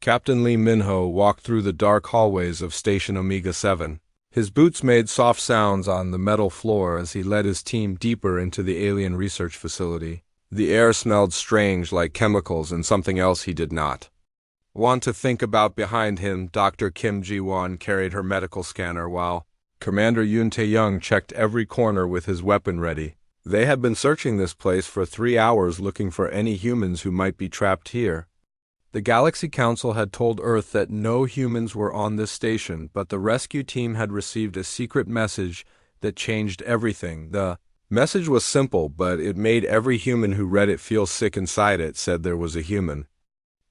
Captain Lee Minho walked through the dark hallways of Station Omega-7. His boots made soft sounds on the metal floor as he led his team deeper into the alien research facility. The air smelled strange, like chemicals, and something else he did not want to think about. Behind him, Dr. Kim Ji-won carried her medical scanner while Commander Yoon Tae-young checked every corner with his weapon ready. They had been searching this place for 3 hours looking for any humans who might be trapped here. The Galaxy Council had told Earth that no humans were on this station, but the rescue team had received a secret message that changed everything. The message was simple, but it made every human who read it feel sick inside. It said there was a human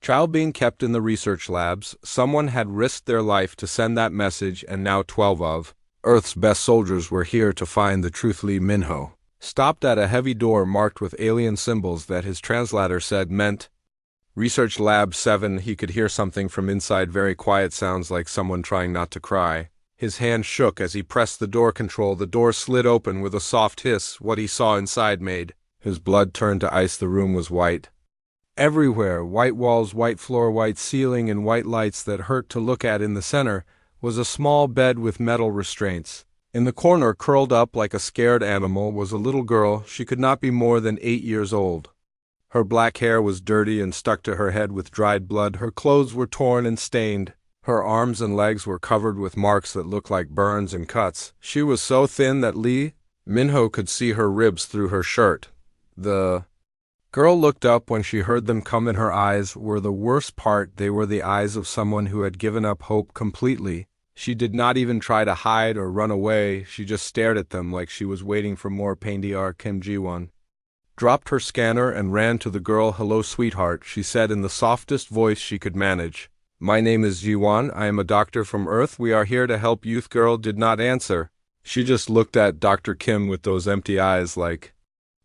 child being kept in the research labs. Someone had risked their life to send that message, and now 12 of Earth's best soldiers were here to find the truth. Lee Minho stopped at a heavy door marked with alien symbols that his translator said meant Research Lab 7. He could hear something from inside, very quiet sounds like someone trying not to cry. His hand shook as he pressed the door control. The door slid open with a soft hiss. What he saw inside made his blood turn to ice. The room was white everywhere. White walls, white floor, white ceiling, and white lights that hurt to look at. In the center was a small bed with metal restraints. In the corner, curled up like a scared animal, was a little girl. She could not be more than 8 years old. Her black hair was dirty and stuck to her head with dried blood. Her clothes were torn and stained. Her arms and legs were covered with marks that looked like burns and cuts. She was so thin that Lee Minho could see her ribs through her shirt. The girl looked up when she heard them come, and her eyes were the worst part. They were the eyes of someone who had given up hope completely. She did not even try to hide or run away. She just stared at them like she was waiting for more pain. Dr. Kim Ji-won dropped her scanner and ran to the girl. Hello, sweetheart, she said in the softest voice she could manage. My name is Ji-won. I am a doctor from Earth. We are here to help you. The girl did not answer. She just looked at Dr. Kim with those empty eyes like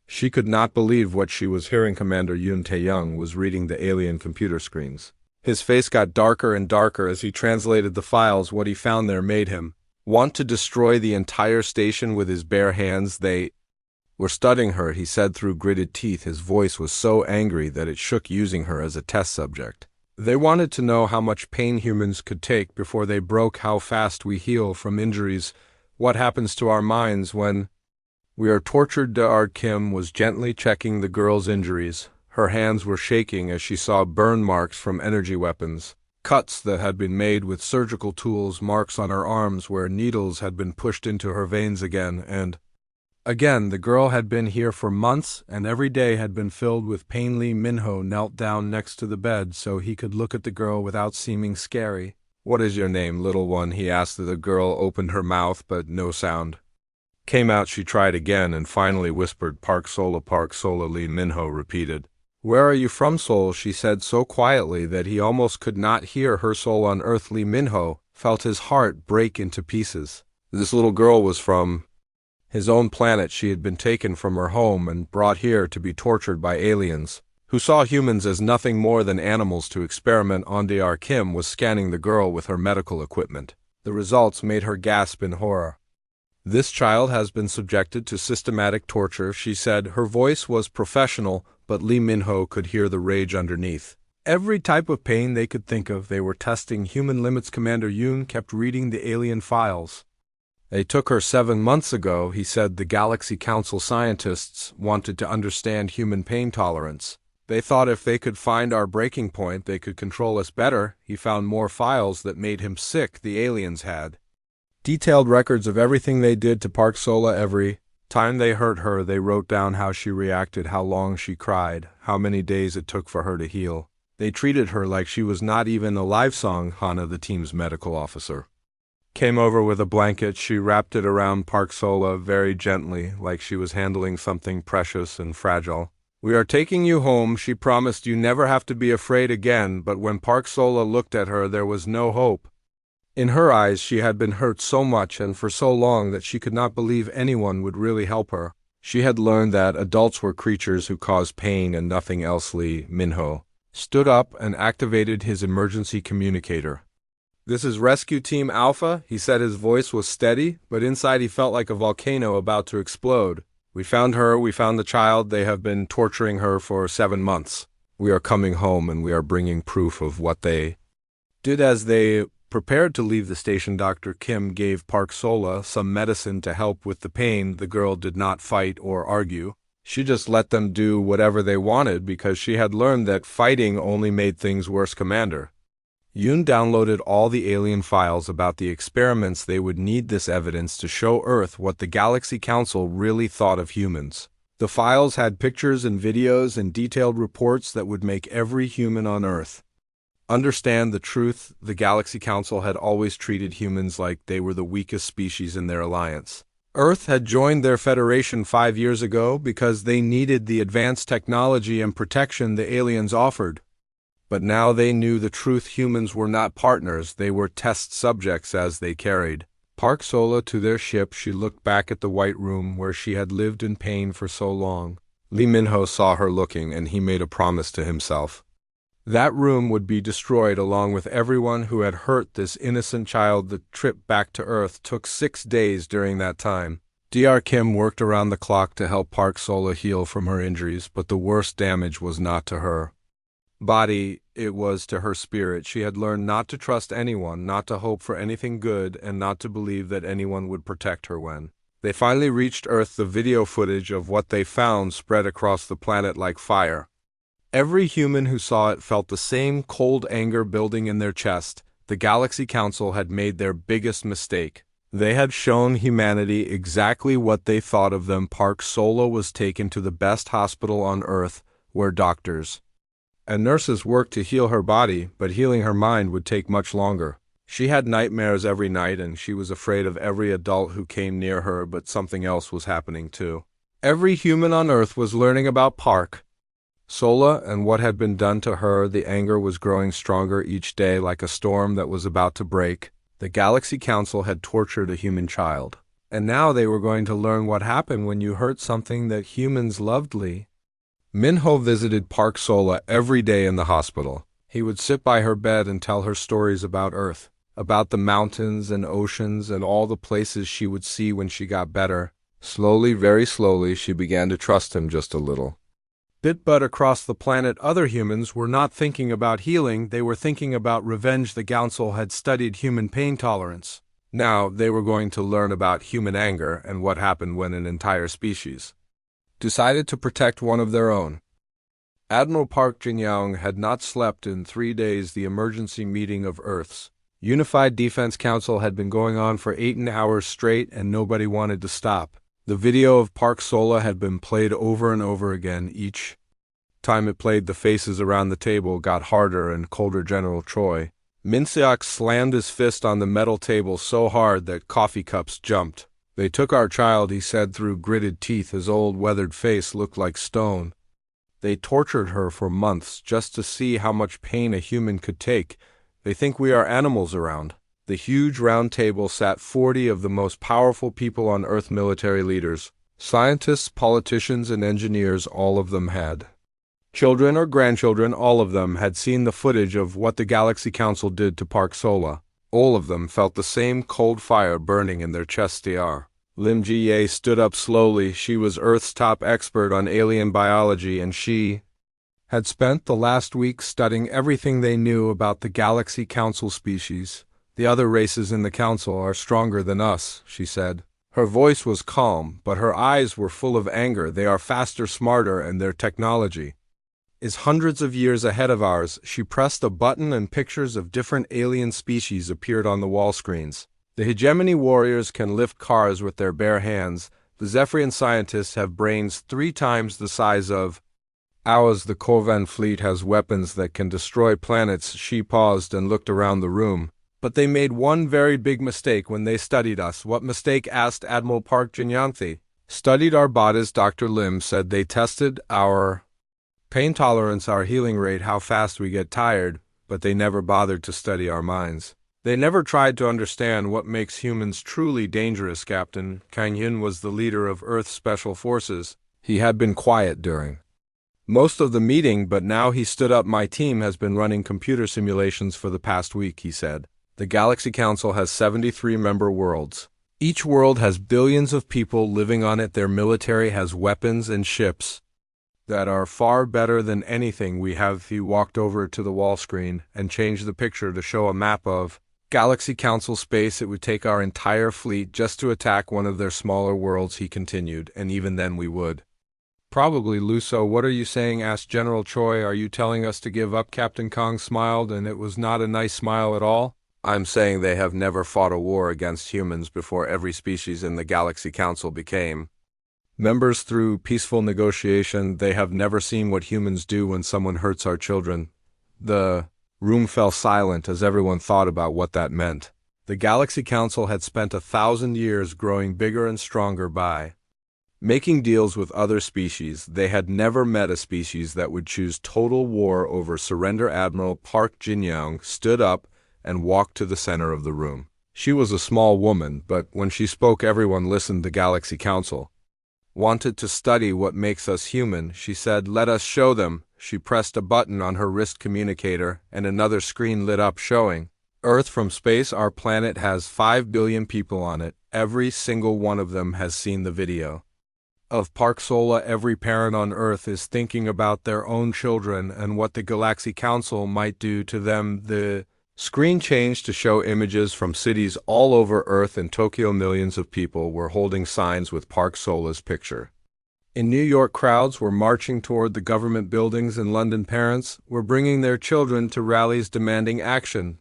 she could not believe what she was hearing. Commander Yoon Tae-young was reading the alien computer screens. His face got darker and darker as he translated the files. What he found there made him want to destroy the entire station with his bare hands. They were studying her, he said through gritted teeth. His voice was so angry that it shook, using her as a test subject. They wanted to know how much pain humans could take before they broke, how fast we heal from injuries, what happens to our minds when we are tortured. Dr. Kim was gently checking the girl's injuries. Her hands were shaking as she saw burn marks from energy weapons, cuts that had been made with surgical tools, marks on her arms where needles had been pushed into her veins again and again. The girl had been here for months, and every day had been filled with pain. Lee Minho knelt down next to the bed so he could look at the girl without seeming scary. What is your name, little one? He asked. The girl opened her mouth, but no sound came out. She tried again and finally whispered, Park Sola. Park Sola. Lee Minho repeated. Where are you from, Seoul? She said so quietly that he almost could not hear her. Soul on Earth. Lee Minho felt his heart break into pieces. This little girl was from his own planet. She had been taken from her home and brought here to be tortured by aliens who saw humans as nothing more than animals to experiment on. Dr. Kim was scanning the girl with her medical equipment. The results made her gasp in horror. This child has been subjected to systematic torture, she said. Her voice was professional, but Lee Minho could hear the rage underneath. Every type of pain they could think of. They were testing human limits. Commander Yoon kept reading the alien files. They took her 7 months ago, he said. The Galaxy Council scientists wanted to understand human pain tolerance. They thought if they could find our breaking point, they could control us better. He found more files that made him sick. The aliens had detailed records of everything they did to Park Sola. Every time they hurt her, they wrote down how she reacted, how long she cried, how many days it took for her to heal. They treated her like she was not even a live song. Hana, the team's medical officer, came over with a blanket. She wrapped it around Park Sola very gently, like she was handling something precious and fragile. We are taking you home, she promised. You never have to be afraid again. But when Park Sola looked at her, there was no hope. In her eyes, she had been hurt so much and for so long that she could not believe anyone would really help her. She had learned that adults were creatures who caused pain and nothing else. Lee Minho stood up and activated his emergency communicator. This is Rescue Team Alpha, he said. His voice was steady, but inside he felt like a volcano about to explode. We found her, we found the child. They have been torturing her for 7 months. We are coming home and we are bringing proof of what they Did as they prepared to leave the station, Dr. Kim gave Park Sola some medicine to help with the pain. The girl did not fight or argue. She just let them do whatever they wanted because she had learned that fighting only made things worse. Commander Yoon downloaded all the alien files about the experiments. They would need this evidence to show Earth what the Galaxy Council really thought of humans. The files had pictures and videos and detailed reports that would make every human on Earth understand the truth. The Galaxy Council had always treated humans like they were the weakest species in their alliance. Earth had joined their federation 5 years ago because they needed the advanced technology and protection the aliens offered. But now they knew the truth. Humans were not partners, they were test subjects. As they carried Park Sola to their ship, she looked back at the white room where she had lived in pain for so long. Lee Min-ho saw her looking, and he made a promise to himself. That room would be destroyed along with everyone who had hurt this innocent child. The trip back to Earth took 6 days. During that time, Dr. Kim worked around the clock to help Park Sola heal from her injuries, but the worst damage was not to her body, it was to her spirit. She had learned not to trust anyone, not to hope for anything good, and not to believe that anyone would protect her. When they finally reached Earth, the video footage of what they found spread across the planet like fire. Every human who saw it felt the same cold anger building in their chest. The Galaxy Council had made their biggest mistake. They had shown humanity exactly what they thought of them. Park Sola was taken to the best hospital on Earth, where doctors and nurses worked to heal her body, but healing her mind would take much longer. She had nightmares every night, and she was afraid of every adult who came near her, but something else was happening too. Every human on Earth was learning about Park Sola and what had been done to her. The anger was growing stronger each day, like a storm that was about to break. The Galaxy Council had tortured a human child, and now they were going to learn what happened when you hurt something that humans loved. Lee Min-ho visited Park Sola every day in the hospital. He would sit by her bed and tell her stories about Earth, about the mountains and oceans and all the places she would see when she got better. Slowly, very slowly, she began to trust him just a little bit. But across the planet, other humans were not thinking about healing, they were thinking about revenge. The Council had studied human pain tolerance. Now they were going to learn about human anger and what happened when an entire species decided to protect one of their own. Admiral Park Jin-young had not slept in 3 days. The emergency meeting of Earth's Unified Defense Council had been going on for 8 hours straight, and nobody wanted to stop. The video of Park Sola had been played over and over again. Each time it played, the faces around the table got harder and colder. General Choi Min-seok slammed his fist on the metal table so hard that coffee cups jumped. "They took our child," he said through gritted teeth. His old weathered face looked like stone. "They tortured her for months just to see how much pain a human could take. They think we are animals around." The huge round table sat 40 of the most powerful people on Earth, military leaders, scientists, politicians, and engineers. All of them had children or grandchildren. All of them had seen the footage of what the Galaxy Council did to Park Sola. All of them felt the same cold fire burning in their chests. Dr. Lim Ji-ye stood up slowly. She was Earth's top expert on alien biology, and she had spent the last week studying everything they knew about the Galaxy Council species. "The other races in the Council are stronger than us," she said. Her voice was calm, but her eyes were full of anger. "They are faster, smarter, and their technology is hundreds of years ahead of ours." She pressed a button and pictures of different alien species appeared on the wall screens. "The hegemony warriors can lift cars with their bare hands. The Zephyrian scientists have brains 3 times the size of ours. The Corvan fleet has weapons that can destroy planets." She paused and looked around the room. "But they made one very big mistake when they studied us." "What mistake?" asked Admiral Park Jin-young. "They studied our bodies," Dr. Lim said. "They tested our pain tolerance, our healing rate, how fast we get tired, but they never bothered to study our minds. They never tried to understand what makes humans truly dangerous." Captain Kang Hyun was the leader of Earth's Special Forces. He had been quiet during most of the meeting, but now he stood up. "My team has been running computer simulations for the past week," he said. "The Galaxy Council has 73 member worlds. Each world has billions of people living on it. Their military has weapons and ships that are far better than anything we have. He walked over to the wall screen and changed the picture to show a map of Galaxy Council space. It would take our entire fleet just to attack one of their smaller worlds, he continued, and even then we would. Probably, Luso. What are you saying? Asked General Choi. Are you telling us to give up? Captain Kong smiled, and it was not a nice smile at all. I'm saying they have never fought a war against humans before. Every species in the Galaxy Council became members through peaceful negotiation. They have never seen what humans do when someone hurts our children. The room fell silent as everyone thought about what that meant. The Galaxy Council had spent 1,000 years growing bigger and stronger by making deals with other species. They had never met a species that would choose total war over surrender. Admiral Park Jin-young stood up and walked to the center of the room. She was a small woman, but when she spoke everyone listened. The Galaxy Council wanted to study what makes us human, she said. Let us show them. She pressed a button on her wrist communicator, and another screen lit up showing Earth from space. Our planet has 5 billion people on it. Every single one of them has seen the video of Park Sola. Every parent on Earth is thinking about their own children and what the Galaxy Council might do to them. The screen changed to show images from cities all over Earth. In Tokyo, millions of people were holding signs with Park Sola's picture. In New York, crowds were marching toward the government buildings. In London, parents were bringing their children to rallies demanding action.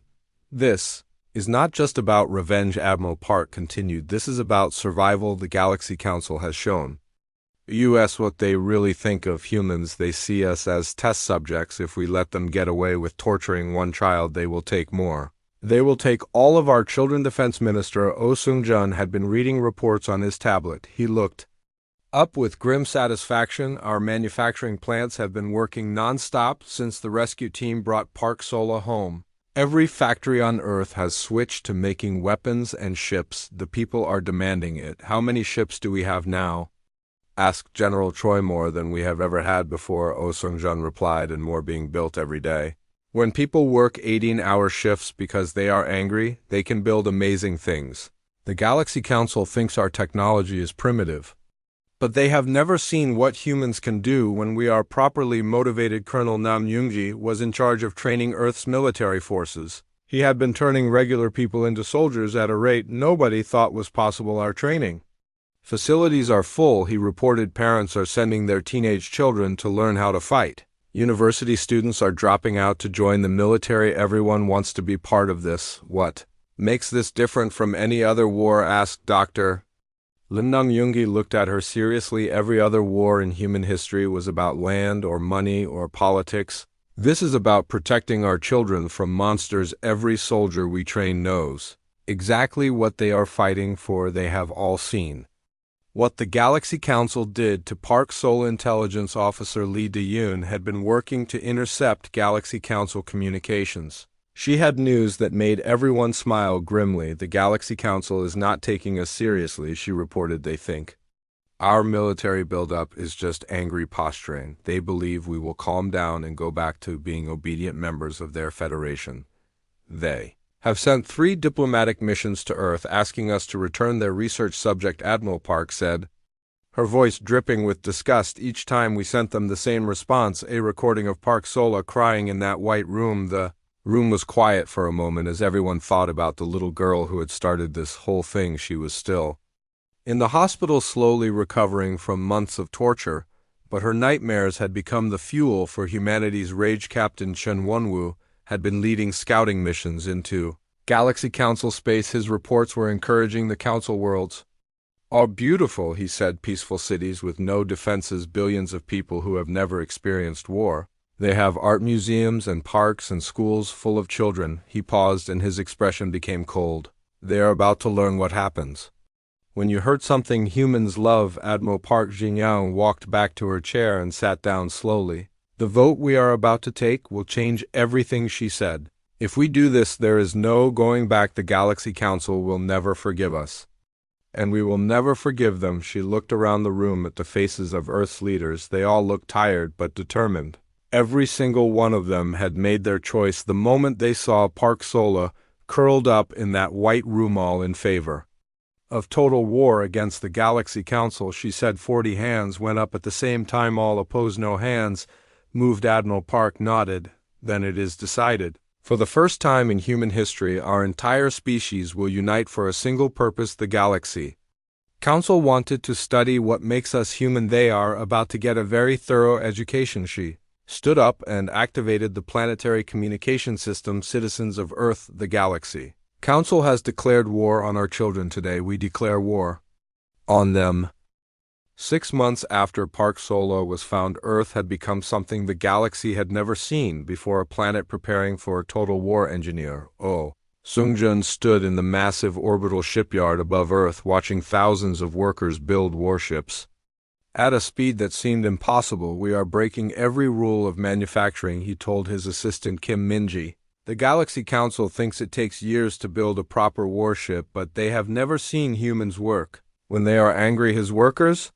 This is not just about revenge, Admiral Park continued. This is about survival. The Galaxy Council has shown you ask what they really think of humans. They see us as test subjects. If we let them get away with torturing one child, they will take more. They will take all of our children. Defense Minister Oh Sung-jun had been reading reports on his tablet. He looked up with grim satisfaction. Our manufacturing plants have been working non-stop since the rescue team brought Park Sola home. Every factory on Earth has switched to making weapons and ships. The people are demanding it. How many ships do we have now? Asked General Choi. More than we have ever had before, Oh Sung-jun replied, and more being built every day. When people work 18-hour shifts because they are angry, they can build amazing things. The Galaxy Council thinks our technology is primitive, but they have never seen what humans can do when we are properly motivated. Colonel Nam Youngji was in charge of training Earth's military forces. He had been turning regular people into soldiers at a rate nobody thought was possible. Our training facilities are full, he reported. Parents are sending their teenage children to learn how to fight. University students are dropping out to join the military. Everyone wants to be part of this. What makes this different from any other war? Asked Dr. Lin Nung Yoongi looked at her seriously. Every other war in human history was about land or money or politics. This is about protecting our children from monsters. Every soldier we train knows exactly what they are fighting for. They have all seen what the Galaxy Council did to Park Sola. Intelligence Officer Lee De-yoon had been working to intercept Galaxy Council communications. She had news that made everyone smile grimly. The Galaxy Council is not taking us seriously, she reported. They think our military buildup is just angry posturing. They believe we will calm down and go back to being obedient members of their federation. They have sent 3 diplomatic missions to Earth asking us to return their research subject, Admiral Park said, her voice dripping with disgust. Each time we sent them the same response, a recording of Park Sola crying in that white room. The room was quiet for a moment as everyone thought about the little girl who had started this whole thing. She was still in the hospital, slowly recovering from months of torture, but her nightmares had become the fuel for humanity's rage. Captain Chen Wonwoo had been leading scouting missions into Galaxy Council space. His reports were encouraging. The Council worlds are beautiful, he said. Peaceful cities with no defenses, billions of people who have never experienced war. They have art museums and parks and schools full of children. He paused and his expression became cold. They are about to learn what happens when you hurt something humans love. Admiral Park Jin-young walked back to her chair and sat down slowly. The vote we are about to take will change everything, she said. If we do this, there is no going back. The Galaxy Council will never forgive us, and we will never forgive them. She looked around the room at the faces of Earth's leaders. They all looked tired but determined. Every single one of them had made their choice the moment they saw Park Sola curled up in that white room, all in favor of total war against the Galaxy Council. She said 40 hands went up at the same time. All opposed, no hands moved. Admiral Park nodded. Then it is decided. For the first time in human history, our entire species will unite for a single purpose, the galaxy. Council wanted to study what makes us human. They are about to get a very thorough education. She stood up and activated the planetary communication system. Citizens of Earth, the galaxy. Council has declared war on our children today. We declare war on them. 6 months after Park Solo was found, Earth had become something the galaxy had never seen before, a planet preparing for a total war. Engineer Oh Sungjun stood in the massive orbital shipyard above Earth, watching thousands of workers build warships. At a speed that seemed impossible, we are breaking every rule of manufacturing, he told his assistant Kim Minji. The Galaxy Council thinks it takes years to build a proper warship, but they have never seen humans work. When they are angry, his workers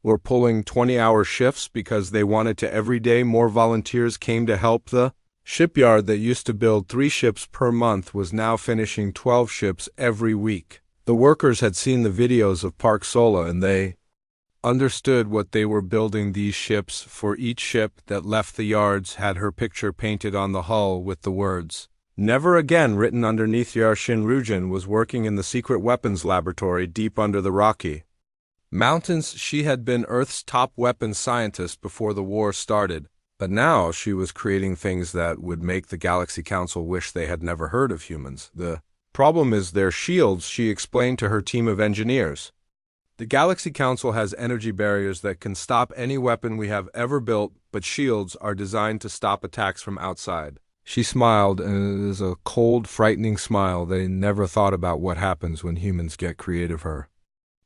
were pulling 20-hour shifts because they wanted to. Every day more volunteers came to help. The shipyard that used to build 3 ships per month was now finishing 12 ships every week. The workers had seen the videos of Park Sola and they understood what they were building. These ships, for each ship that left the yards, had her picture painted on the hull with the words "Never Again" written underneath. Yar Shinrujin was working in the secret weapons laboratory deep under the Rocky Mountains. She had been Earth's top weapons scientist before the war started, but now she was creating things that would make the Galaxy Council wish they had never heard of humans. The problem is their shields, she explained to her team of engineers. The Galaxy Council has energy barriers that can stop any weapon we have ever built, but shields are designed to stop attacks from outside. She smiled, and it is a cold, frightening smile. They never thought about what happens when humans get creative. Her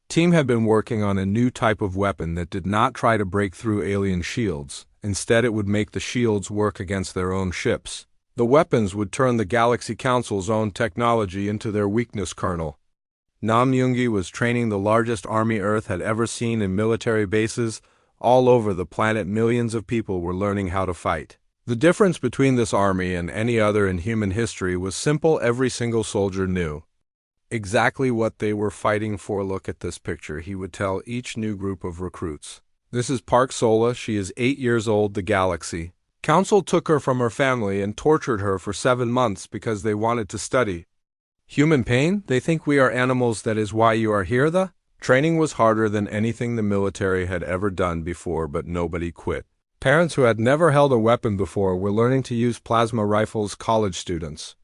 team had been working on a new type of weapon that did not try to break through alien shields. Instead, it would make the shields work against their own ships. The weapons would turn the Galaxy Council's own technology into their weakness kernel. Nam Yoongi was training the largest army Earth had ever seen in military bases all over the planet. Millions of people were learning how to fight. The difference between this army and any other in human history was simple. Every single soldier knew exactly what they were fighting for. Look at this picture, he would tell each new group of recruits. This is Park Sola. She is 8 years old. The Galaxy Council took her from her family and tortured her for 7 months because they wanted to study human pain. They think we are animals. That is why you are here. The training was harder than anything the military had ever done before, but nobody quit. Parents who had never held a weapon before were learning to use plasma rifles. College students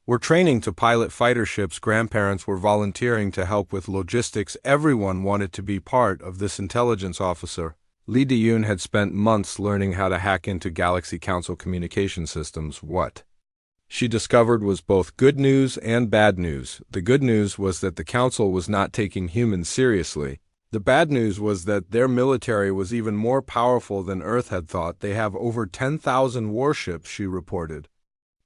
were training to pilot fighter ships. Grandparents were volunteering to help with logistics. Everyone wanted to be part of this. Intelligence officer Lee De-yoon had spent months learning how to hack into Galaxy Council communication systems. What she discovered was both good news and bad news. The good news was that the Council was not taking humans seriously. The bad news was that their military was even more powerful than Earth had thought. They have over 10,000 warships, she reported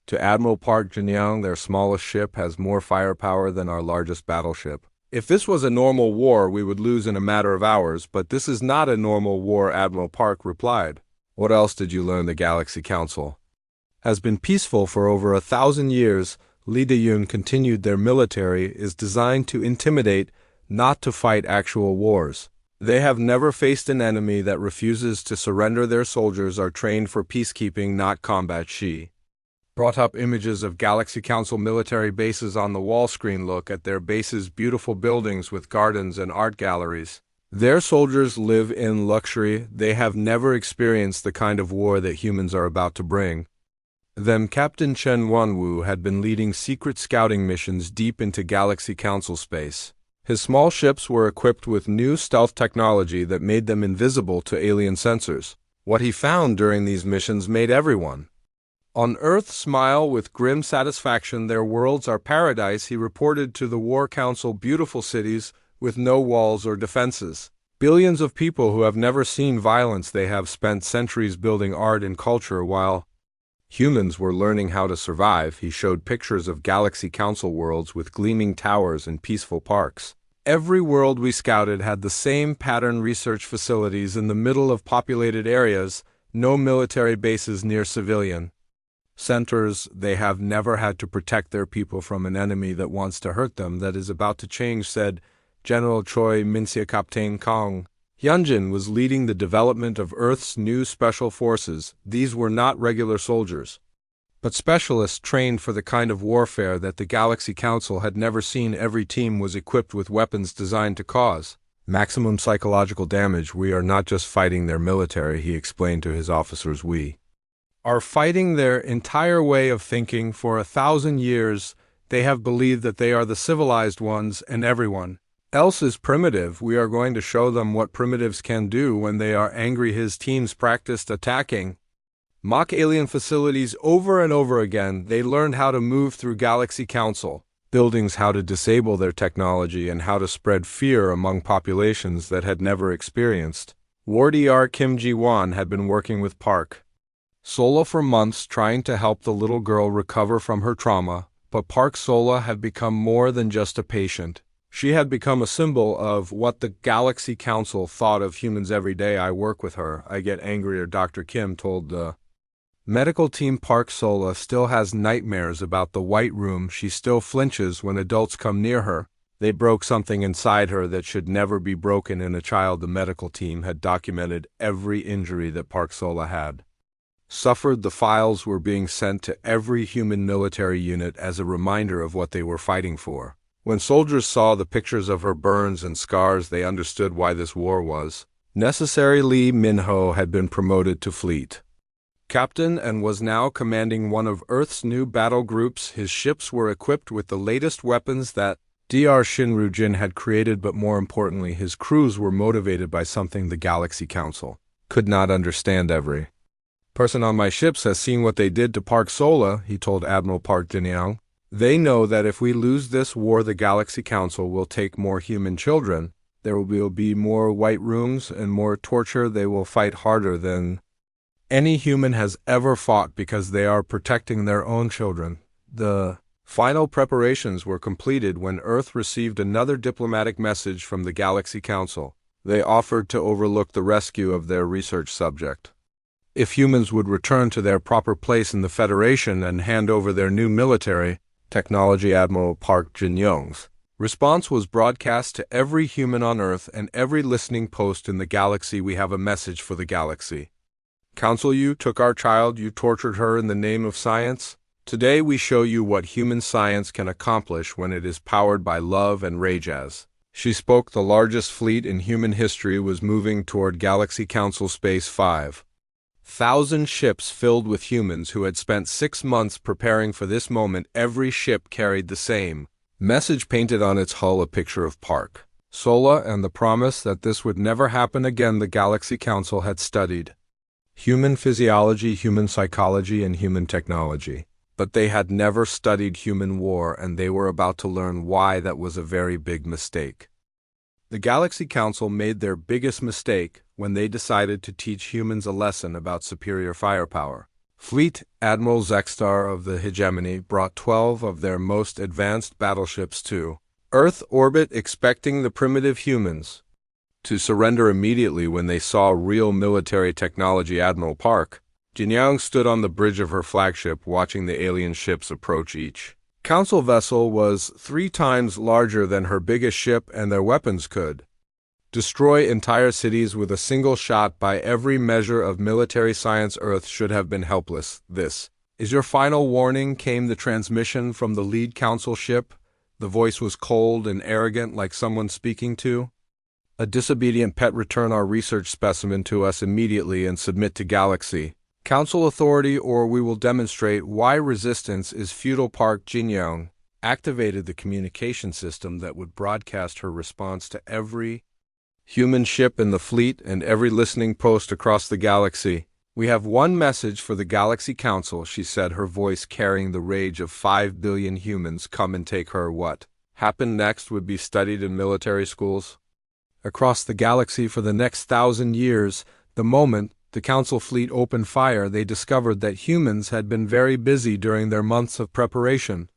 to Admiral Park Jin-young. Their smallest ship has more firepower than our largest battleship. If this was a normal war, we would lose in a matter of hours, but this is not a normal war, Admiral Park replied. What else did you learn? The Galaxy Council has been peaceful for over 1,000 years. Lee De-yoon continued. Their military is designed to intimidate, not to fight actual wars. They have never faced an enemy that refuses to surrender. Their soldiers are trained for peacekeeping, not combat. She brought up images of Galaxy Council military bases on the wall screen. Look at their bases, beautiful buildings with gardens and art galleries. Their soldiers live in luxury. They have never experienced the kind of war that humans are about to bring them. Captain Chen Wonwoo had been leading secret scouting missions deep into Galaxy Council space. His small ships were equipped with new stealth technology that made them invisible to alien sensors. What he found during these missions made everyone on Earth smile with grim satisfaction. Their worlds are paradise, he reported to the War Council. Beautiful cities with no walls or defenses. Billions of people who have never seen violence. They have spent centuries building art and culture while humans were learning how to survive. He showed pictures of Galaxy Council worlds with gleaming towers and peaceful parks. Every world we scouted had the same pattern: research facilities in the middle of populated areas, no military bases near civilian centers. They have never had to protect their people from an enemy that wants to hurt them. That is about to change, said General Choi Minsia Captain Kong. Hyunjin was leading the development of Earth's new special forces. These were not regular soldiers, but specialists trained for the kind of warfare that the Galaxy Council had never seen. Every team was equipped with weapons designed to cause maximum psychological damage. We are not just fighting their military, he explained to his officers. We are fighting their entire way of thinking. For 1,000 years, they have believed that they are the civilized ones and everyone else is primitive. We are going to show them what primitives can do when they are angry. His teams practiced attacking mock alien facilities over and over again. They learned how to move through Galaxy Council buildings, how to disable their technology, and how to spread fear among populations that had never experienced war. Dr. Kim Ji-won had been working with Park Sola for months trying to help the little girl recover from her trauma, but Park Sola had become more than just a patient. She had become a symbol of what the Galaxy Council thought of humans. Every day I work with her, I get angrier, Dr. Kim told the medical team. Park Sola still has nightmares about the White Room. She still flinches when adults come near her. They broke something inside her that should never be broken in a child. The medical team had documented every injury that Park Sola had suffered. The files were being sent to every human military unit as a reminder of what they were fighting for. When soldiers saw the pictures of her burns and scars, they understood why this war was necessary. Lee Min-ho had been promoted to fleet captain and was now commanding one of Earth's new battle groups. His ships were equipped with the latest weapons that Dr. Shinru-jin had created, but more importantly, his crews were motivated by something the Galaxy Council could not understand. Every person on my ships has seen what they did to Park Sola, he told Admiral Park Jin-young. They know that if we lose this war, the Galaxy Council will take more human children. There will be more White Rooms and more torture. They will fight harder than any human has ever fought because they are protecting their own children. The final preparations were completed when Earth received another diplomatic message from the Galaxy Council. They offered to overlook the rescue of their research subject if humans would return to their proper place in the Federation and hand over their new military technology. Admiral Park Jin-young's response was broadcast to every human on Earth and every listening post in the galaxy. We have a message for the Galaxy Council. You took our child, you tortured her in the name of science. Today we show you what human science can accomplish when it is powered by love and rage. As she spoke, the largest fleet in human history was moving toward Galaxy Council Space 5,000 ships filled with humans who had spent 6 months preparing for this moment. Every ship carried the same message painted on its hull, a picture of Park Sola and the promise that this would never happen again. The Galaxy Council had studied human physiology, human psychology, and human technology, but they had never studied human war, and they were about to learn why that was a very big mistake. The Galaxy Council made their biggest mistake when they decided to teach humans a lesson about superior firepower. Fleet Admiral Zexstar of the Hegemony brought 12 of their most advanced battleships to Earth orbit, expecting the primitive humans to surrender immediately when they saw real military technology. Admiral Park Jin-young stood on the bridge of her flagship watching the alien ships approach. Each Council vessel was 3 times larger than her biggest ship, and their weapons could destroy entire cities with a single shot. By every measure of military science, Earth should have been helpless. This is your final warning, came the transmission from the lead council ship. The voice was cold and arrogant, like someone speaking to a disobedient pet. Return our research specimen to us immediately and submit to Galaxy Council authority, or we will demonstrate why resistance is futile. Park Jin-young activated the communication system that would broadcast her response to every human ship in the fleet and every listening post across the galaxy. We have one message for the Galaxy Council, she said, her voice carrying the rage of 5 billion humans. Come and take her. What happened next would be studied in military schools across the galaxy for the next 1,000 years. The moment the Council fleet opened fire, they discovered that humans had been very busy during their months of preparation.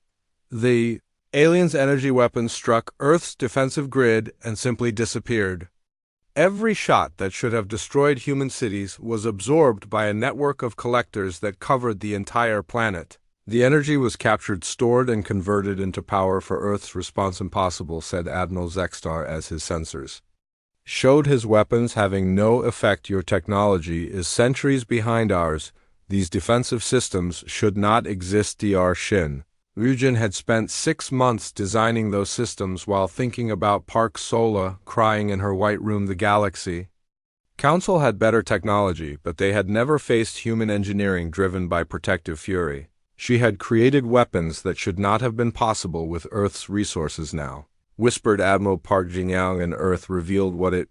The aliens' energy weapons struck Earth's defensive grid and simply disappeared. Every shot that should have destroyed human cities was absorbed by a network of collectors that covered the entire planet. The energy was captured, stored, and converted into power for Earth's response. Impossible, said Admiral Zexstar as his sensors showed his weapons having no effect. Your technology is centuries behind ours. These defensive systems should not exist. Dr. Shin Ryujin had spent 6 months designing those systems while thinking about Park Sola crying in her white room. The Galaxy Council had better technology, but they had never faced human engineering driven by protective fury. She had created weapons that should not have been possible with Earth's resources now, whispered Admiral Park Jinyang, and Earth revealed what it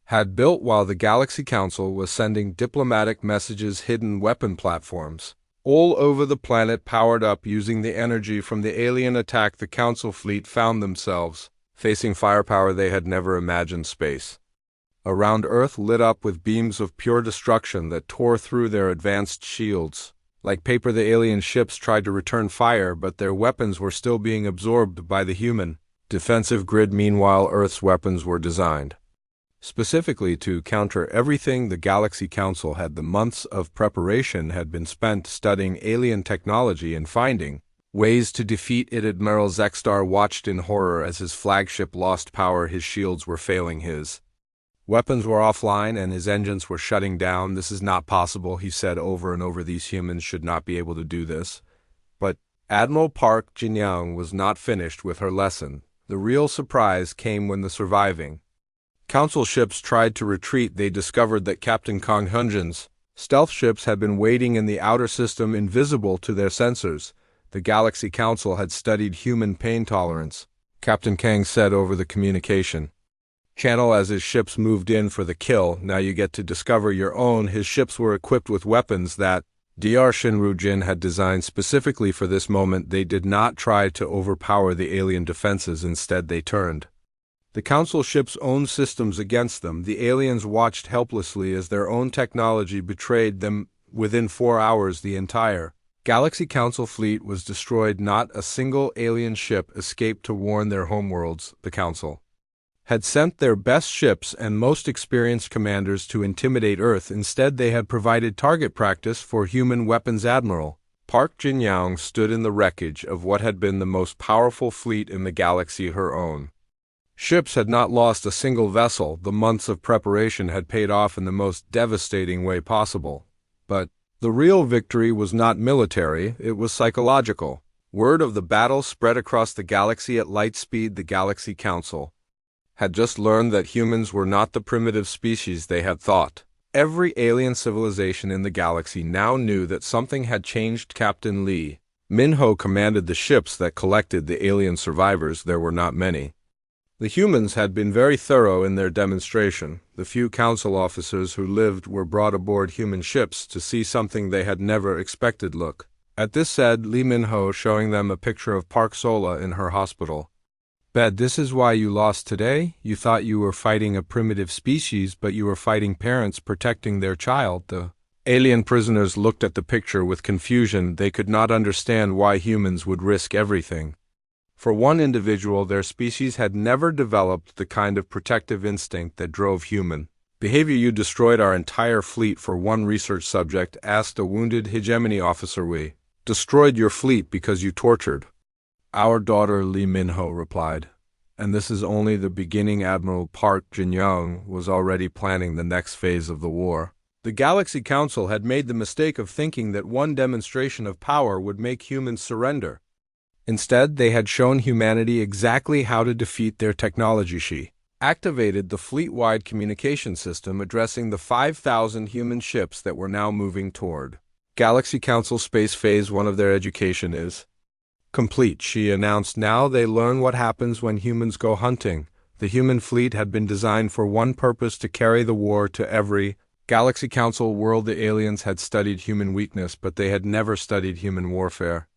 had built while the Galaxy Council was sending diplomatic messages. Hidden weapon platforms all over the planet powered up using the energy from the alien attack. The Council fleet found themselves facing firepower they had never imagined. Space around Earth lit up with beams of pure destruction that tore through their advanced shields. Like paper, the alien ships tried to return fire, but their weapons were still being absorbed by the human defensive grid. Meanwhile, Earth's weapons were designed specifically to counter everything. The Galaxy Council had the months of preparation had been spent studying alien technology and finding ways to defeat it. Admiral Zexstar watched in horror as his flagship lost power. His shields were failing, his weapons were offline, and his engines were shutting down. This is not possible, he said over and over. These humans should not be able to do this. But Admiral Park Jinyang was not finished with her lesson. The real surprise came when the surviving Council ships tried to retreat. They discovered that Captain Kang Hunjin's stealth ships had been waiting in the outer system, invisible to their sensors. The Galaxy Council had studied human pain tolerance, Captain Kang said over the communication channel as his ships moved in for the kill. Now you get to discover your own. His ships were equipped with weapons that Dr. Shinrujin had designed specifically for this moment. They did not try to overpower the alien defenses. Instead, they turned the Council ships' own systems against them. The aliens watched helplessly as their own technology betrayed them. Within 4 hours, the entire Galaxy Council fleet was destroyed. Not a single alien ship escaped to warn their homeworlds. The Council had sent their best ships and most experienced commanders to intimidate Earth. Instead, they had provided target practice for human weapons. Admiral Park Jinyang stood in the wreckage of what had been the most powerful fleet in the galaxy. Her own ships had not lost a single vessel. The months of preparation had paid off in the most devastating way possible. But the real victory was not military, it was psychological. Word of the battle spread across the galaxy at light speed. The Galaxy Council had just learned that humans were not the primitive species they had thought. Every alien civilization in the galaxy now knew that something had changed. Captain Lee Minho commanded the ships that collected the alien survivors. There were not many. The humans had been very thorough in their demonstration. The few council officers who lived were brought aboard human ships to see something they had never expected. Look at this, said Lee Minho, showing them a picture of Park Sola in her hospital bed. This is why you lost today. You thought you were fighting a primitive species, but you were fighting parents protecting their child. The alien prisoners looked at the picture with confusion. They could not understand why humans would risk everything. For one individual, their species had never developed the kind of protective instinct that drove human behavior. You destroyed our entire fleet for one research subject, asked a wounded hegemony officer. We destroyed your fleet because you tortured our daughter, Lee Minho replied. And this is only the beginning. Admiral Park Jinyang was already planning the next phase of the war. The Galaxy Council had made the mistake of thinking that one demonstration of power would make humans surrender. Instead, they had shown humanity exactly how to defeat their technology. She activated the fleet-wide communication system addressing the 5,000 human ships that were now moving toward Galaxy Council space. Phase 1 of their education is complete, she announced. Now they learn what happens when humans go hunting. The human fleet had been designed for one purpose: to carry the war to every Galaxy Council world. The aliens had studied human weakness, but they had never studied human warfare.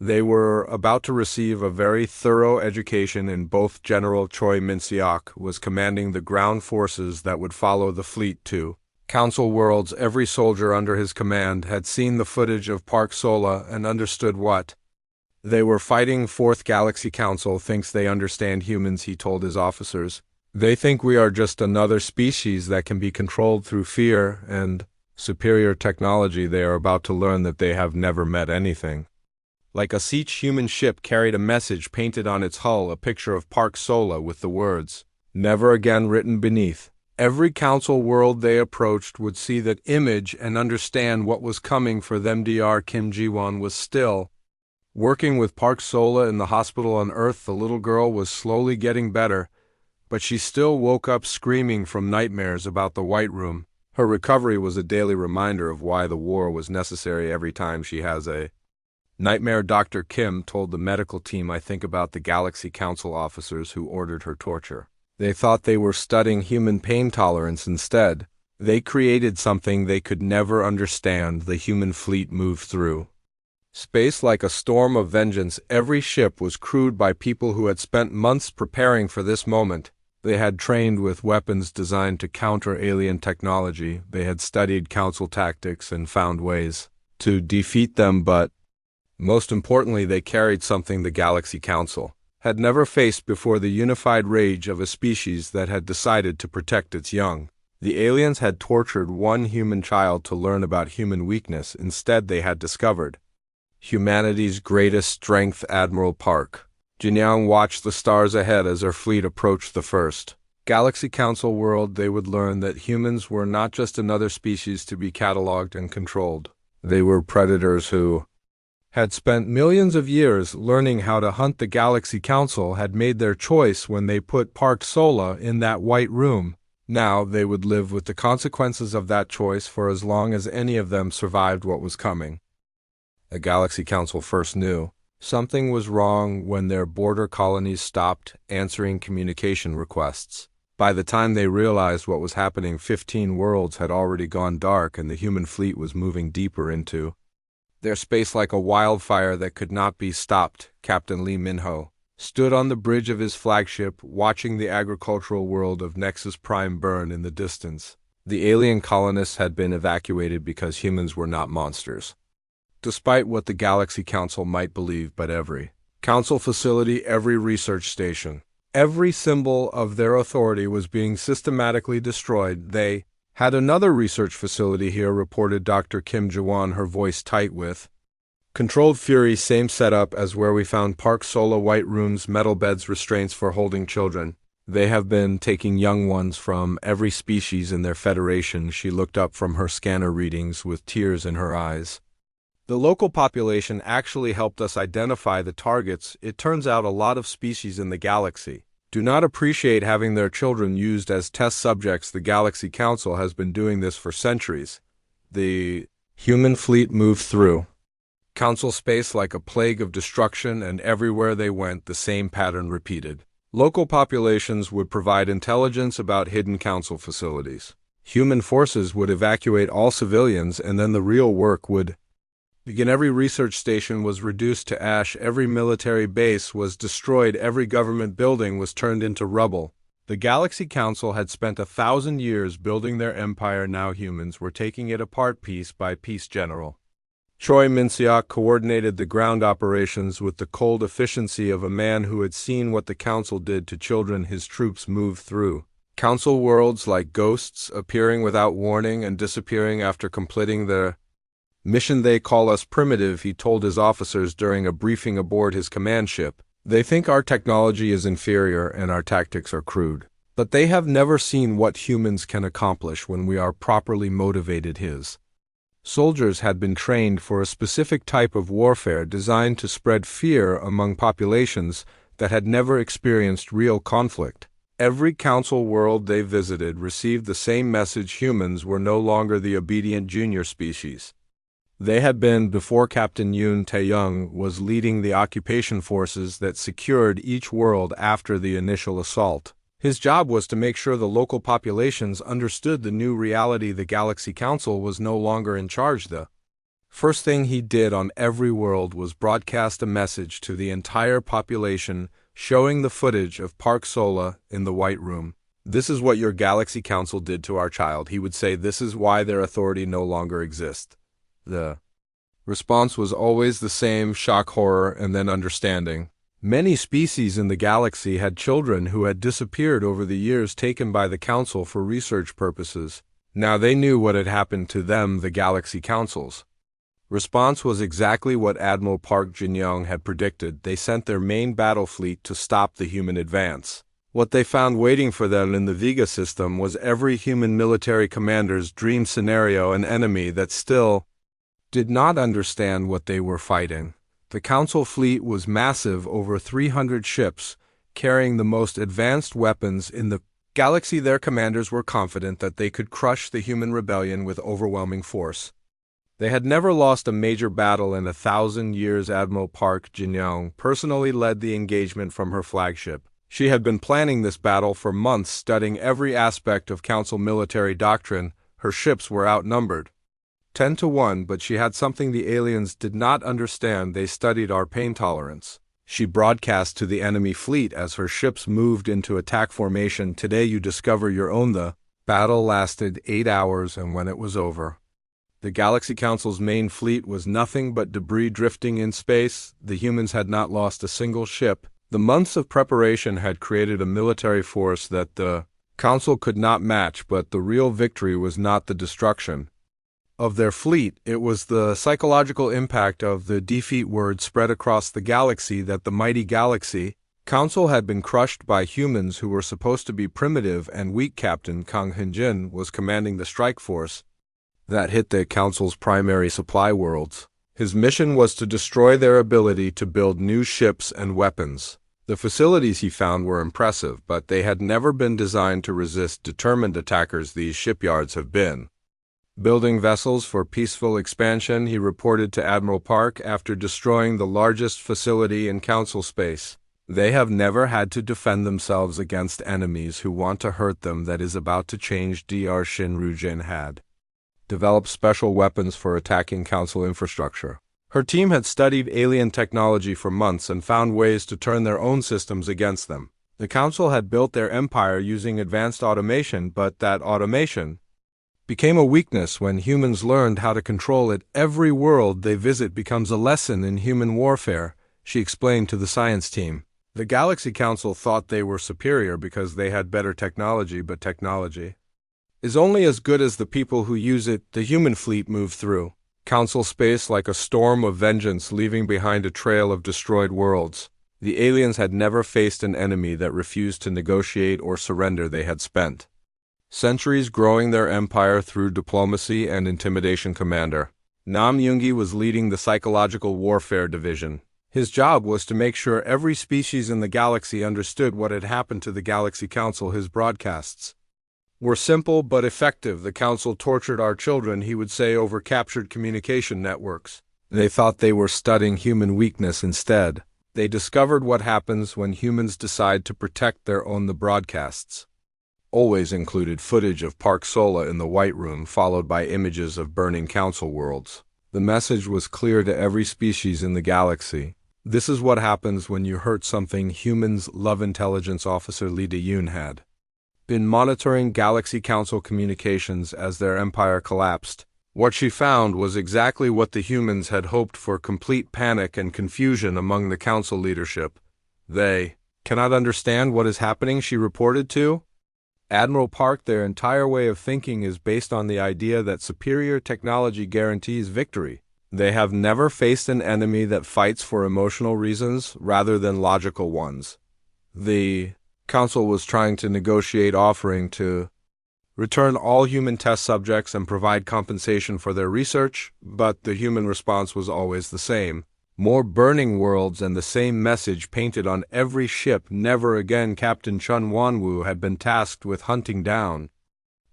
They were about to receive a very thorough education in both. General Choi Min-seok was commanding the ground forces that would follow the fleet to Council worlds. Every soldier under his command had seen the footage of Park Sola and understood what they were fighting. Fourth Galaxy Council thinks they understand humans, he told his officers. They think we are just another species that can be controlled through fear and superior technology. They are about to learn that they have never met anything Like a siege human ship carried a message painted on its hull, a picture of Park Sola with the words, "Never again," written beneath. Every council world they approached would see that image and understand what was coming for them. Dr. Kim Ji-won was still working with Park Sola in the hospital on Earth. The little girl was slowly getting better, but she still woke up screaming from nightmares about the White Room. Her recovery was a daily reminder of why the war was necessary. Every time she has a nightmare, Dr. Kim told the medical team, "I think about the Galaxy Council officers who ordered her torture. They thought they were studying human pain tolerance. Instead, they created something they could never understand." The human fleet moved through space like a storm of vengeance. Every ship was crewed by people who had spent months preparing for this moment. They had trained with weapons designed to counter alien technology. They had studied council tactics and found ways to defeat them, but most importantly, they carried something the Galaxy Council had never faced before: the unified rage of a species that had decided to protect its young. The aliens had tortured one human child to learn about human weakness. Instead, they had discovered humanity's greatest strength. Admiral Park Jin-young watched the stars ahead as her fleet approached the first Galaxy Council world. They would learn that humans were not just another species to be cataloged and controlled. They were predators who had spent millions of years learning how to hunt. The Galaxy Council had made their choice when they put Park Sola in that White Room. Now they would live with the consequences of that choice for as long as any of them survived what was coming. The Galaxy Council first knew something was wrong when their border colonies stopped answering communication requests. By the time they realized what was happening, 15 worlds had already gone dark, and the human fleet was moving deeper into their space like a wildfire that could not be stopped. Captain Lee Min-ho stood on the bridge of his flagship, watching the agricultural world of Nexus Prime burn in the distance. The alien colonists had been evacuated because humans were not monsters, despite what the Galaxy Council might believe. But every council facility, every research station, every symbol of their authority was being systematically destroyed. They had another research facility here, reported Dr. Kim Ji-won, her voice tight with controlled fury. Same setup as where we found Park Sola. White rooms, metal beds, restraints for holding children. They have been taking young ones from every species in their federation. She looked up from her scanner readings with tears in her eyes. The local population actually helped us identify the targets. It turns out a lot of species in the galaxy do not appreciate having their children used as test subjects. The Galaxy Council has been doing this for centuries. The human fleet moved through council space like a plague of destruction, and everywhere they went, the same pattern repeated. Local populations would provide intelligence about hidden council facilities. Human forces would evacuate all civilians, and then the real work would begin. Every research station was reduced to ash. Every military base was destroyed. Every government building was turned into rubble. The Galaxy Council had spent 1,000 years building their empire. Now humans were taking it apart piece by piece. General Choi Min-seok coordinated the ground operations with the cold efficiency of a man who had seen what the Council did to children. His troops moved through Council worlds like ghosts, appearing without warning and disappearing after completing their mission. "They call us primitive," he told his officers during a briefing aboard his command ship. "They think our technology is inferior and our tactics are crude. But they have never seen what humans can accomplish when we are properly motivated." His soldiers had been trained for a specific type of warfare designed to spread fear among populations that had never experienced real conflict. Every council world they visited received the same message: humans were no longer the obedient junior species they had been before. Captain Yoon Tae-young was leading the occupation forces that secured each world after the initial assault. His job was to make sure the local populations understood the new reality. The Galaxy Council was no longer in charge. The first thing he did on every world was broadcast a message to the entire population showing the footage of Park Sola in the White Room. "This is what your Galaxy Council did to our child," he would say. "This is why their authority no longer exists." The response was always the same: shock, horror, and then understanding. Many species in the galaxy had children who had disappeared over the years, taken by the Council for research purposes. Now they knew what had happened to them. The Galaxy Council's Response was exactly what Admiral Park Jin-young had predicted. They sent their main battle fleet to stop the human advance. What they found waiting for them in the Vega system was every human military commander's dream scenario, an enemy that still did not understand what they were fighting. The Council fleet was massive, over 300 ships, carrying the most advanced weapons in the galaxy. Their commanders were confident that they could crush the human rebellion with overwhelming force. They had never lost a major battle in 1,000 years. Admiral Park Jin-young personally led the engagement from her flagship. She had been planning this battle for months, studying every aspect of Council military doctrine. Her ships were outnumbered 10 to 1, but she had something the aliens did not understand. They studied our pain tolerance. She broadcast to the enemy fleet as her ships moved into attack formation. Today you discover your own. The battle lasted 8 hours, and when it was over, the Galaxy Council's main fleet was nothing but debris drifting in space. The humans had not lost a single ship. The months of preparation had created a military force that the Council could not match, but the real victory was not the destruction of their fleet. It was the psychological impact of the defeat word spread across the galaxy that the mighty Galaxy Council had been crushed by humans who were supposed to be primitive and weak. Captain Kang Hyun-jin was commanding the strike force that hit the Council's primary supply worlds. His mission was to destroy their ability to build new ships and weapons. The facilities he found were impressive, but they had never been designed to resist determined attackers. These shipyards have been building vessels for peaceful expansion, he reported to Admiral Park after destroying the largest facility in Council space. They have never had to defend themselves against enemies who want to hurt them. That is about to change. Dr. Shin Rujin had developed special weapons for attacking Council infrastructure. Her team had studied alien technology for months and found ways to turn their own systems against them. The Council had built their empire using advanced automation, but that automation became a weakness when humans learned how to control it. Every world they visit becomes a lesson in human warfare, she explained to the science team. The Galaxy Council thought they were superior because they had better technology, but technology is only as good as the people who use it. The human fleet moved through Council space like a storm of vengeance, leaving behind a trail of destroyed worlds. The aliens had never faced an enemy that refused to negotiate or surrender. They had spent centuries growing their empire through diplomacy and intimidation. Commander Nam Yoongi was leading the psychological warfare division. His job was to make sure every species in the galaxy understood what had happened to the Galaxy Council. His broadcasts were simple but effective. The Council tortured our children, he would say over captured communication networks. They thought they were studying human weakness. Instead, they discovered what happens when humans decide to protect their own. The broadcasts always included footage of Park Sola in the White Room, followed by images of burning Council worlds. The message was clear to every species in the galaxy. This is what happens when you hurt something humans love. Intelligence Officer Lee De-yoon had been monitoring Galaxy Council communications as their empire collapsed. What she found was exactly what the humans had hoped for: complete panic and confusion among the Council leadership. They cannot understand what is happening, she reported to Admiral Park. Their entire way of thinking is based on the idea that superior technology guarantees victory. They have never faced an enemy that fights for emotional reasons rather than logical ones. The Council was trying to negotiate, offering to return all human test subjects and provide compensation for their research, but the human response was always the same: more burning worlds and the same message painted on every ship: never again. Captain Chun Wanwoo had been tasked with hunting down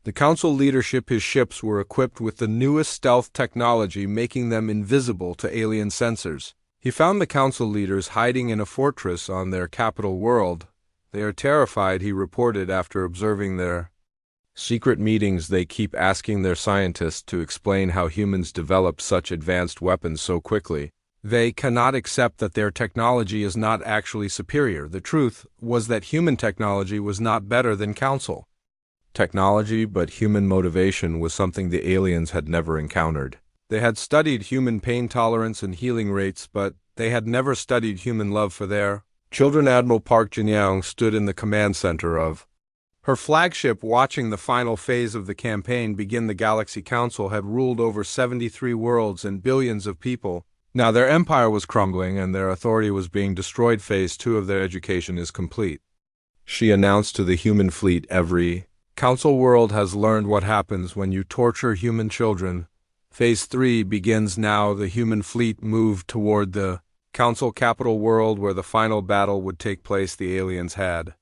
the Council leadership. His ships were equipped with the newest stealth technology, making them invisible to alien sensors. He found the Council leaders hiding in a fortress on their capital world. They are terrified, he reported after observing their secret meetings. They keep asking their scientists to explain how humans developed such advanced weapons so quickly. They cannot accept that their technology is not actually superior. The truth was that human technology was not better than Council technology, but human motivation was something the aliens had never encountered. They had studied human pain tolerance and healing rates, but they had never studied human love for their children. Admiral Park Jin-young stood in the command center of Her flagship, watching the final phase of the campaign begin, the Galaxy Council had ruled over 73 worlds and billions of people. Now their empire was crumbling and their authority was being destroyed. Phase 2 of their education is complete. She announced to the human fleet, every Council world has learned what happens when you torture human children. Phase 3 begins now. The human fleet moved toward the Council capital world where the final battle would take place. The aliens had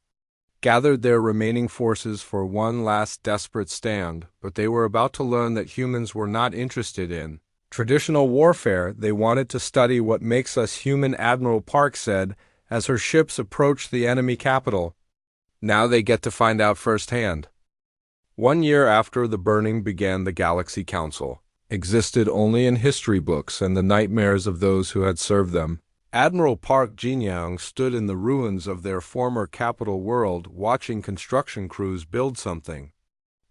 gathered their remaining forces for one last desperate stand, but they were about to learn that humans were not interested in traditional warfare. They wanted to study what makes us human, Admiral Park said as her ships approached the enemy capital. Now they get to find out firsthand. 1 year after the burning began, the Galaxy Council existed only in history books and the nightmares of those who had served them. Admiral Park Jinyang stood in the ruins of their former capital world, watching construction crews build something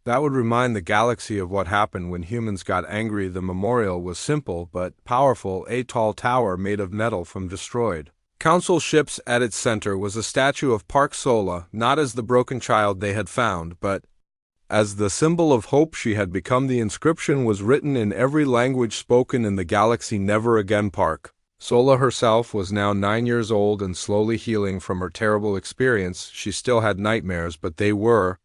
that would remind the galaxy of what happened when humans got angry. The memorial was simple but powerful, a tall tower made of metal from destroyed Council ships. At its center was a statue of Park Sola, not as the broken child they had found, but as the symbol of hope she had become. The inscription was written in every language spoken in the galaxy: never again. Park Sola herself was now 9 years old and slowly healing from her terrible experience. She still had nightmares, but they were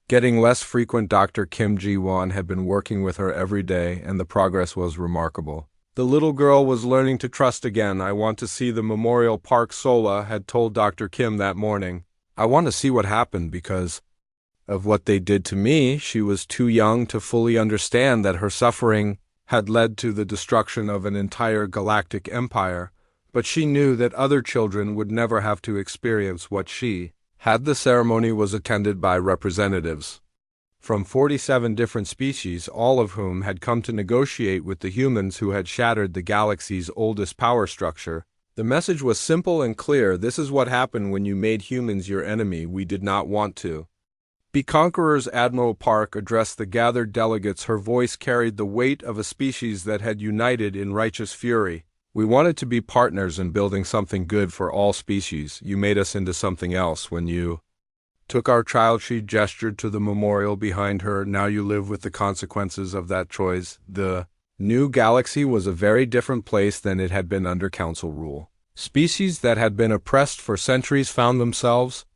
getting less frequent. Dr. Kim Ji-won had been working with her every day, and the progress was remarkable. The little girl was learning to trust again. I want to see the memorial, Park Sola had told Dr. Kim that morning. I want to see what happened because of what they did to me. She was too young to fully understand that her suffering had led to the destruction of an entire galactic empire, but she knew that other children would never have to experience what she had. The ceremony was attended by representatives from 47 different species, all of whom had come to negotiate with the humans who had shattered the galaxy's oldest power structure. The message was simple and clear: this is what happened when you made humans your enemy. We did not want to be conquerors. Admiral Park addressed the gathered delegates. Her voice carried the weight of a species that had united in righteous fury. We wanted to be partners in building something good for all species. You made us into something else when you took our child. She gestured to the memorial behind her. Now you live with the consequences of that choice. The new galaxy was a very different place than it had been under Council rule. Species that had been oppressed for centuries found themselves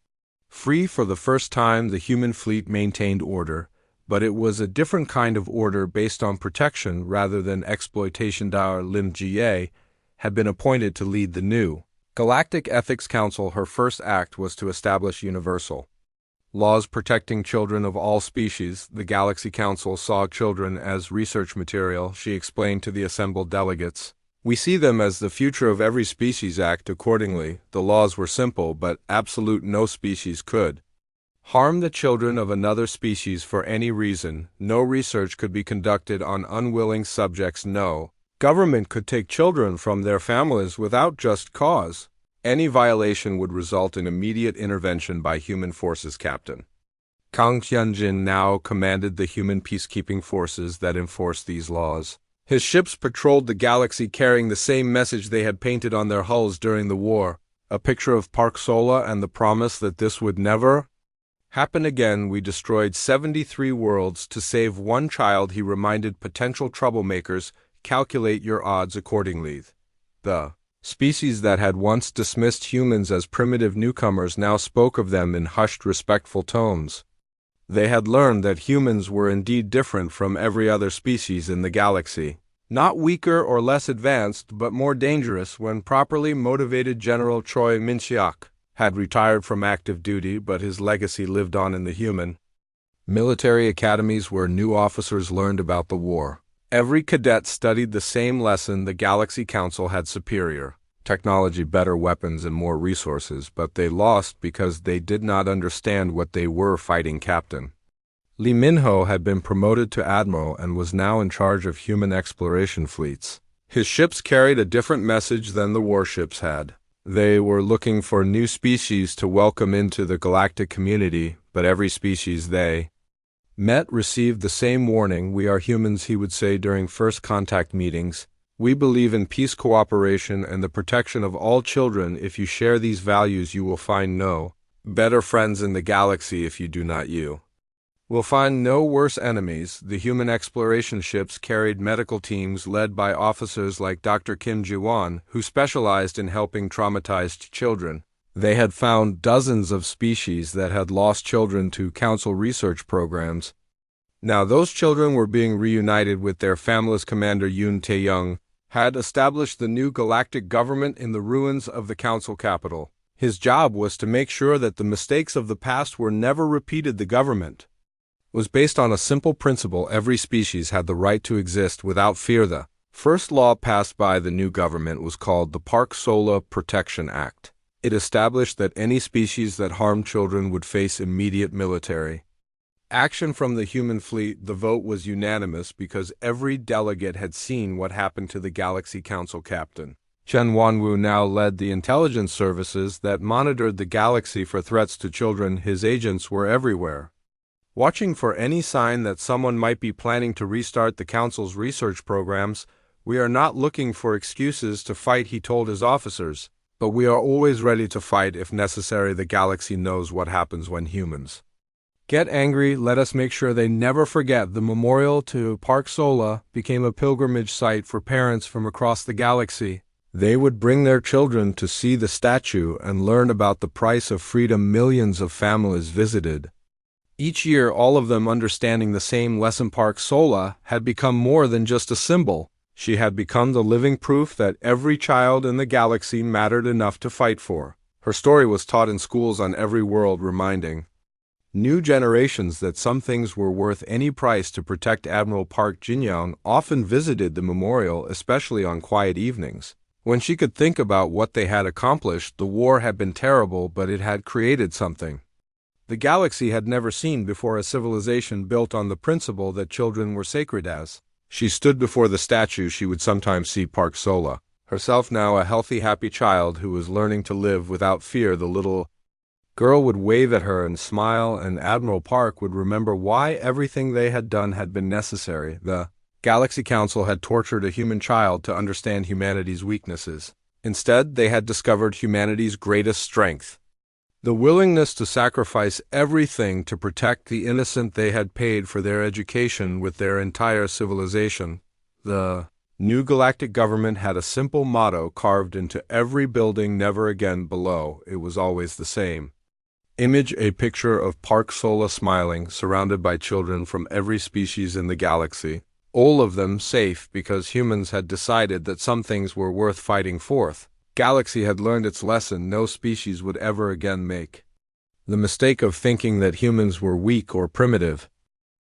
free for the first time. The human fleet maintained order, but it was a different kind of order based on protection rather than exploitation. Dr. Lim Jie had been appointed to lead the new Galactic Ethics Council. Her first act was to establish universal laws protecting children of all species. The Galaxy Council saw children as research material. She explained to the assembled delegates, we see them as the future of every species. Act accordingly. The laws were simple but absolute. No species could harm the children of another species for any reason. No research could be conducted on unwilling subjects. No government could take children from their families without just cause. Any violation would result in immediate intervention by human forces. Captain Kang Hyunjin now commanded the human peacekeeping forces that enforced these laws. His ships patrolled the galaxy carrying the same message they had painted on their hulls during the war, a picture of Park Sola and the promise that this would never happen again. We destroyed 73 worlds to save one child, he reminded potential troublemakers. Calculate your odds accordingly. The species that had once dismissed humans as primitive newcomers now spoke of them in hushed, respectful tones. They had learned that humans were indeed different from every other species in the galaxy. Not weaker or less advanced, but more dangerous when properly motivated. General Choi Min-seok had retired from active duty, but his legacy lived on in the human military academies where new officers learned about the war. Every cadet studied the same lesson: the Galaxy Council had superior technology, better weapons, and more resources, but they lost because they did not understand what they were fighting. Captain Lee Min-ho had been promoted to admiral and was now in charge of human exploration fleets. His ships carried a different message than the warships had. They were looking for new species to welcome into the galactic community, but every species they met received the same warning. We are humans, he would say during first contact meetings. We believe in peace, cooperation, and the protection of all children. If you share these values, you will find no Better friends in the galaxy if you do not you. Will find no worse enemies. The human exploration ships carried medical teams led by officers like Dr. Kim Ji-won, who specialized in helping traumatized children. They had found dozens of species that had lost children to council research programs. Now those children were being reunited with their families. Commander Yoon Tae-young had established the new galactic government in the ruins of the council capital. His job was to make sure that the mistakes of the past were never repeated. The government was based on a simple principle: every species had the right to exist without fear. The first law passed by the new government was called the Park Sola Protection Act. It established that any species that harmed children would face immediate military action from the human fleet. The vote was unanimous because every delegate had seen what happened to the Galaxy Council captain. Chen Wanwu now led the intelligence services that monitored the galaxy for threats to children. His agents were everywhere, watching for any sign that someone might be planning to restart the council's research programs. We are not looking for excuses to fight, he told his officers, but we are always ready to fight if necessary. The galaxy knows what happens when humans get angry. Let us make sure they never forget. The memorial to Park Sola became a pilgrimage site for parents from across the galaxy. They would bring their children to see the statue and learn about the price of freedom. Millions of families visited each year, all of them understanding the same lesson. Park Sola had become more than just a symbol. She had become the living proof that every child in the galaxy mattered enough to fight for. Her story was taught in schools on every world, reminding new generations that some things were worth any price to protect. Admiral Park Jin-young often visited the memorial, especially on quiet evenings, when she could think about what they had accomplished. The war had been terrible, but it had created something the galaxy had never seen before, a civilization built on the principle that children were sacred. As she stood before the statue, she would sometimes see Park Sola, herself now a healthy, happy child who was learning to live without fear. The little girl would wave at her and smile, and Admiral Park would remember why everything they had done had been necessary. The Galaxy Council had tortured a human child to understand humanity's weaknesses. Instead, they had discovered humanity's greatest strength: the willingness to sacrifice everything to protect the innocent. They had paid for their education with their entire civilization. The new galactic government had a simple motto carved into every building: never again. Below, it was always the same image, a picture of Park Sola smiling, surrounded by children from every species in the galaxy, all of them safe because humans had decided that some things were worth fighting for. Galaxy had learned its lesson. No species would ever again make the mistake of thinking that humans were weak or primitive.